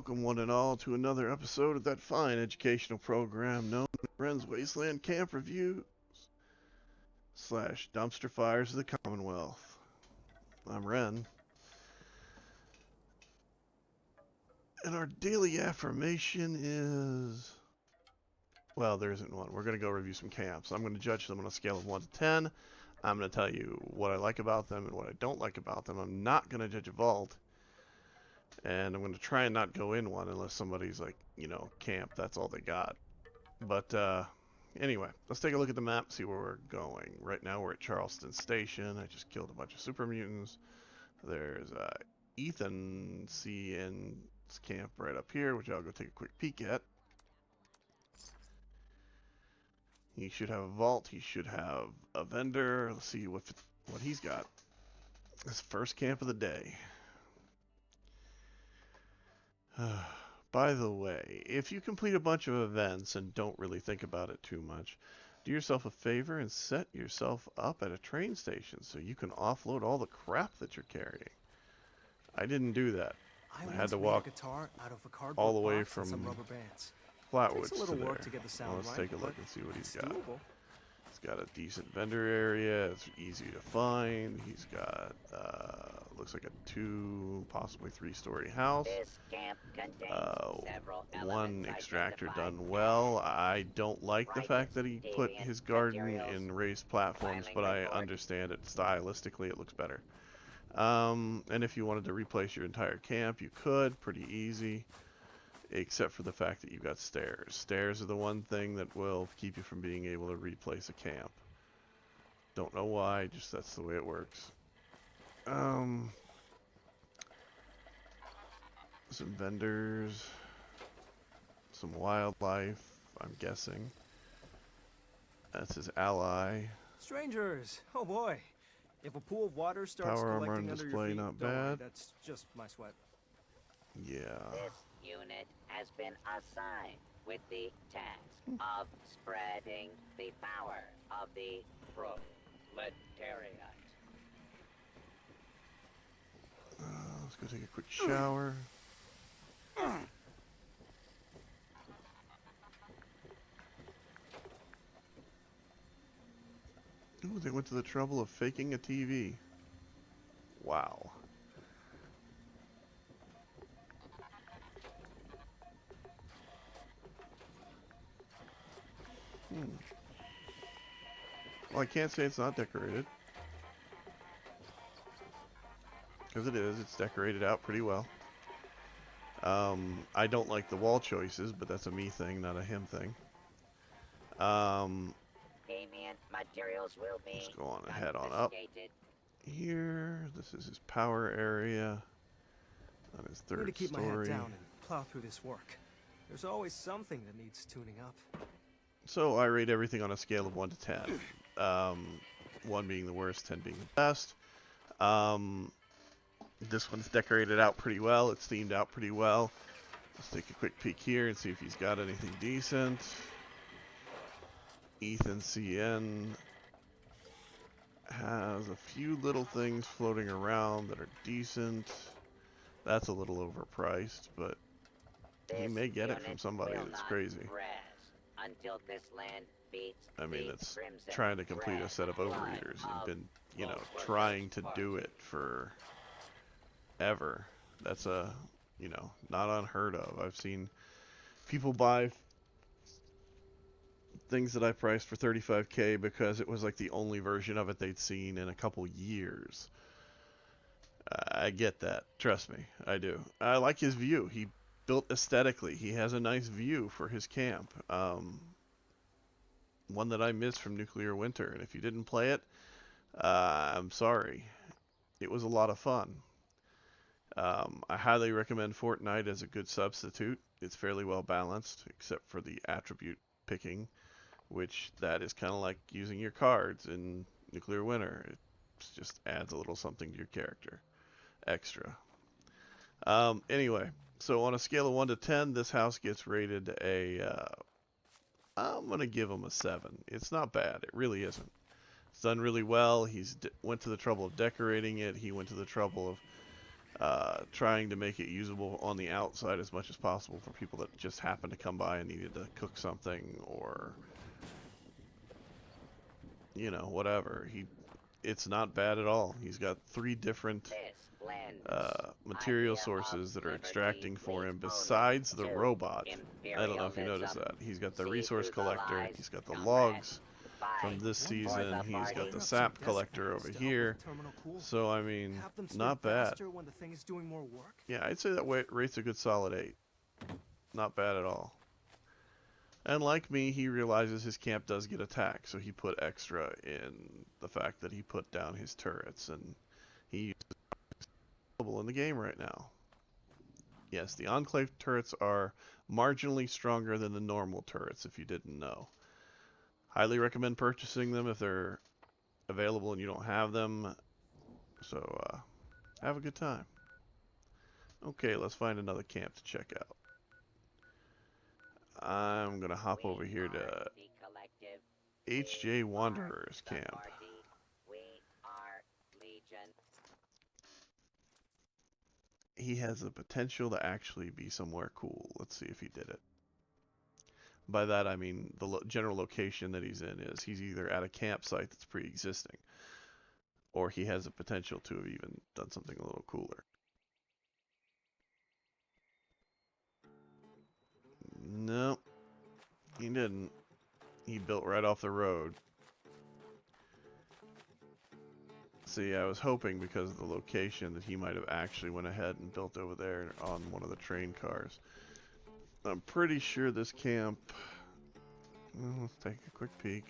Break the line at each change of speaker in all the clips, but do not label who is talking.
Welcome one and all to another episode of that fine educational program known as Wryne's Wasteland Camp Reviews / Dumpster Fires of the Commonwealth. I'm Wryne, and our daily affirmation is, well, there isn't one. We're going to go review some camps. I'm going to judge them on a scale of 1 to 10. I'm going to tell you what I like about them and what I don't like about them. I'm not going to judge a vault. And I'm going to try and not go in one unless somebody's like, camp, that's all they got. But anyway, let's take a look at the map, see where we're going. Right now we're at Charleston Station. I just killed a bunch of super mutants. There's Ethan CN's camp right up here, which I'll go take a quick peek at. He should have a vault. He should have a vendor. Let's see what he's got. His first camp of the day. By the way, if you complete a bunch of events and don't really think about it too much, do yourself a favor and set yourself up at a train station so you can offload all the crap that you're carrying. I didn't do that. I had to walk all the way from Flatwoods to there. Well, let's take a look and see what he's got. He's got a decent vendor area. It's easy to find. He's got, looks like a 2, possibly 3-story house. One extractor done well. I don't like the fact that he put his garden in raised platforms, but I understand it. Stylistically, it looks better. And if you wanted to replace your entire camp, you could. Pretty easy. Except for the fact that you've got stairs. Stairs are the one thing that will keep you from being able to replace a camp. Don't know why, just that's the way it works. Some vendors. Some wildlife, I'm guessing. That's his ally.
Strangers! Oh boy. If a pool of water starts
Power armor on
collecting under
display,
your feet,
not
don't worry,
bad.
that's just my sweat.
Yeah.
This unit has been assigned with the task of spreading the power of the proletariat.
Let's go take a quick shower. Ooh, they went to the trouble of faking a TV. Wow. Well, I can't say it's not decorated. Because it is. It's decorated out pretty well. I don't like the wall choices, but that's a me thing, not a him thing.
Avian materials will be
Let's go on and head on up. Here, this is his power area on his
I need to
third
keep my head
story.
down and plow through this work. There's always something that needs tuning up.
So I rate everything on a scale of 1 to 10. 1 being the worst, 10 being the best. This one's decorated out pretty well. It's themed out pretty well. Let's take a quick peek here and see if he's got anything decent. Ethan CN has a few little things floating around that are decent. That's a little overpriced, but he may get it from somebody that's crazy.
Until this land beats
I mean,
the
it's
Crimson
trying to complete a set of
Thread
overeaters and
of
been,
Overlord's
trying to
Park.
do it for ever. That's not unheard of. I've seen people buy things that I priced for $35K because it was like the only version of it they'd seen in a couple years. I get that. Trust me, I do. I like his view. He built aesthetically. He has a nice view for his camp. One that I missed from Nuclear Winter. And if you didn't play it, I'm sorry. It was a lot of fun. I highly recommend Fortnite as a good substitute. It's fairly well balanced, except for the attribute picking, which that is kind of like using your cards in Nuclear Winter. It just adds a little something to your character. Extra. Anyway, so on a scale of 1 to 10, this house gets rated I'm going to give him a 7. It's not bad. It really isn't. It's done really well. He's went to the trouble of decorating it. He went to the trouble trying to make it usable on the outside as much as possible for people that just happen to come by and needed to cook something or, you know, whatever. It's not bad at all. He's got 3 different
This blends
material
idea
sources
of
that are
liberty
extracting for him
leads
besides the
only to
robot. I don't know if you noticed
imperialism.
that. He's got the
See
resource
through the
collector,
lies,
he's got the
comrade.
logs from
Fight
this
One
for
season,
the
he's got
party.
the
Open up
sap
some
collector
desk
over
space to
here.
help the terminal cool.
So, I mean,
Have them spin
not bad.
faster when the thing is doing more work.
Yeah, I'd say that rate's a good solid 8. Not bad at all. And like me, he realizes his camp does get attacked, so he put extra in the fact that he put down his turrets, and he's available in the game right now. Yes, the Enclave turrets are marginally stronger than the normal turrets, if you didn't know. Highly recommend purchasing them if they're available and you don't have them. So, have a good time. Okay, let's find another camp to check out. I'm gonna hop over here to HJ Wanderer's camp.
We are Legion.
He has the potential to actually be somewhere cool. Let's see if he did it. By that I mean the general location that he's in is he's either at a campsite that's pre-existing, or he has the potential to have even done something a little cooler. No, he didn't. He built right off the road. See, I was hoping because of the location that he might have actually went ahead and built over there on one of the train cars. I'm pretty sure this camp... Well, let's take a quick peek.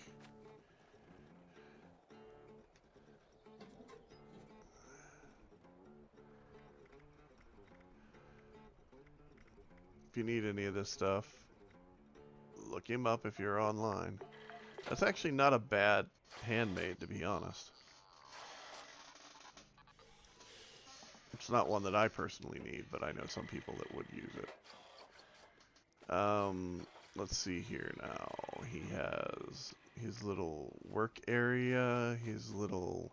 If you need any of this stuff, look him up if you're online. That's actually not a bad handmade, to be honest. It's not one that I personally need, but I know some people that would use it. Let's see here now. He has his little work area, his little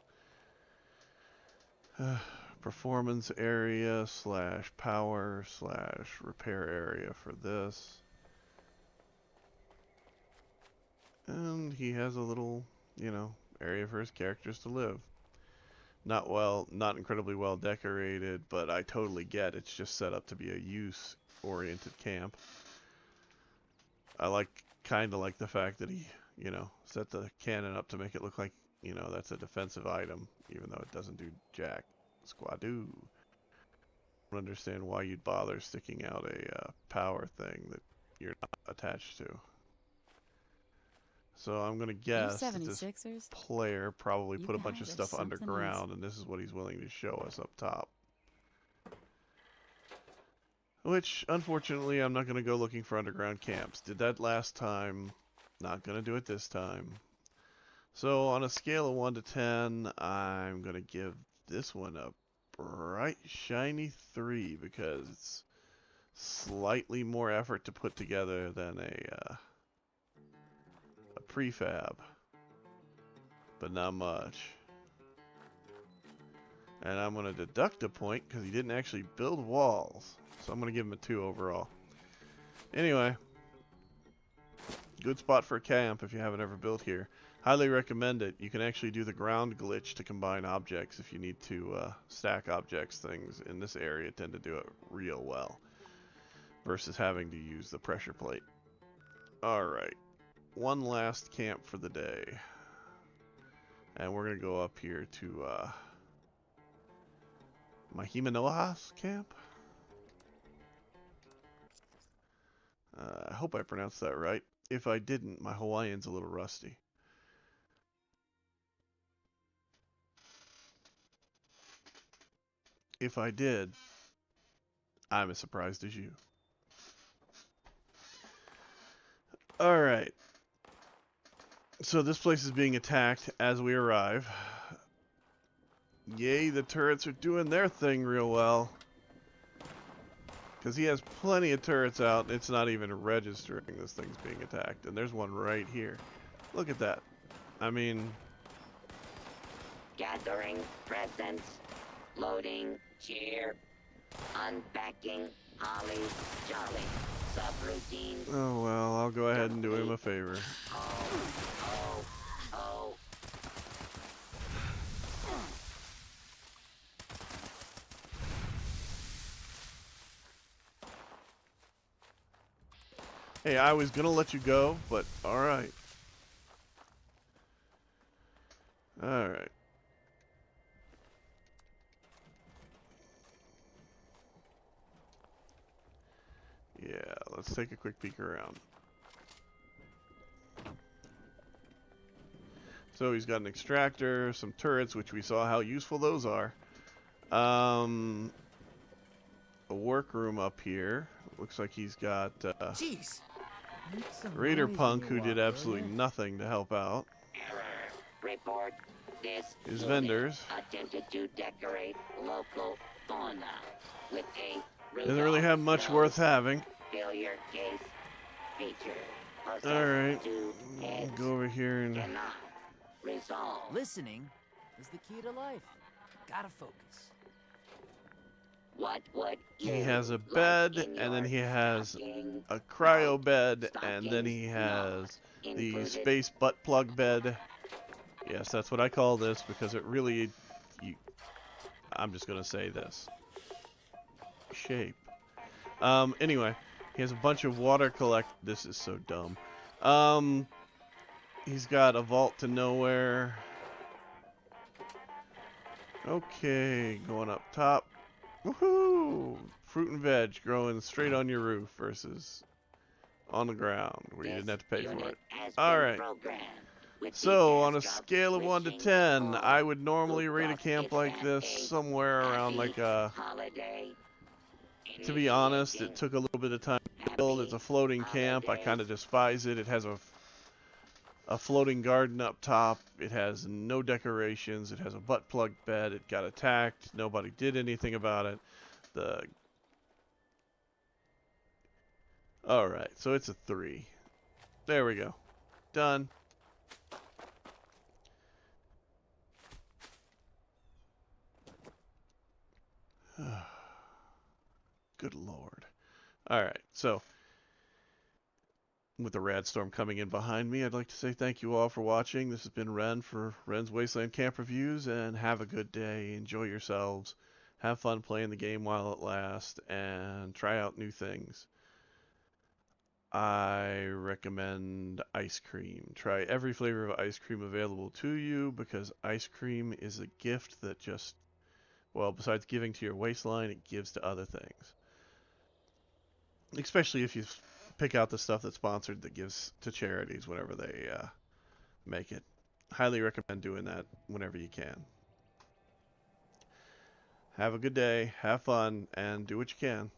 performance area / power / repair area for this. And he has a little, you know, area for his characters to live. Not incredibly well decorated, but I totally get it's just set up to be a use-oriented camp. I kind of like the fact that he, you know, set the cannon up to make it look like, you know, that's a defensive item, even though it doesn't do jack. Squadoo. I don't understand why you'd bother sticking out a power thing that you're not attached to. So I'm going to guess that this player probably put a bunch of stuff underground, and this is what he's willing to show us up top. Which, unfortunately, I'm not going to go looking for underground camps. Did that last time. Not going to do it this time. So on a scale of 1 to 10, I'm going to give this one a bright, shiny 3 because it's slightly more effort to put together than a prefab. But not much. And I'm going to deduct a point because he didn't actually build walls. So I'm going to give him a 2 overall. Anyway, good spot for a camp if you haven't ever built here. Highly recommend it. You can actually do the ground glitch to combine objects if you need to stack objects. Things in this area tend to do it real well versus having to use the pressure plate. Alright, one last camp for the day. And we're going to go up here to Mahimanoas camp. I hope I pronounced that right. If I didn't, my Hawaiian's a little rusty. If I did, I'm as surprised as you. Alright. So this place is being attacked as we arrive. Yay, the turrets are doing their thing real well. Because he has plenty of turrets out, and it's not even registering this thing's being attacked. And there's one right here. Look at that. I mean...
Gathering presence. Loading. Cheer. Unpacking. Holly. Jolly. Subroutine.
Oh well, I'll go ahead and do him a favor.
Oh.
Hey, I was gonna let you go, but alright. Alright. Yeah, let's take a quick peek around. So he's got an extractor, some turrets, which we saw how useful those are. A workroom up here. Looks like he's got
Jeez. Make some
Raider
noise
Punk,
when
who
you
did
walk,
absolutely
will ya?
nothing to help out.
Error. Report. This
His
unit
vendors.
attempted to decorate local fauna with a
Doesn't really have much worth having.
failure case feature.
Alright.
Two heads.
Go over here and...
Cannot resolve.
Listening is the key to life. Gotta focus.
What would you
He has a
like
bed,
in
and then
your
he has
stocking?
a cryo bed, and
Stockings
then he has
not
the
included.
space butt plug bed. Yes, that's what I call this, because it really... I'm just going to say this. Shape. Anyway, he has a bunch of water collect... This is so dumb. He's got a vault to nowhere. Okay, going up top. Woohoo! Fruit and veg growing straight on your roof versus on the ground where you didn't have to pay for it. Alright. So, on a scale of 1 to 10, I would normally rate a camp like this somewhere around like a... To be honest, it took a little bit of time to build. It's a floating camp. I kind of despise it. It has a floating garden up top. It has no decorations. It has a butt plug bed. It got attacked. Nobody did anything about it. Alright, so it's a 3. There we go. Done. Good lord. Alright, so with the rad storm coming in behind me, I'd like to say thank you all for watching. This has been Ren for Ren's Wasteland Camp Reviews, and have a good day. Enjoy yourselves. Have fun playing the game while it lasts, and try out new things. I recommend ice cream. Try every flavor of ice cream available to you, because ice cream is a gift that just, well, besides giving to your waistline, it gives to other things. Especially if you pick out the stuff that's sponsored that gives to charities whenever they make it. Highly recommend doing that whenever you can. Have a good day, have fun, and do what you can.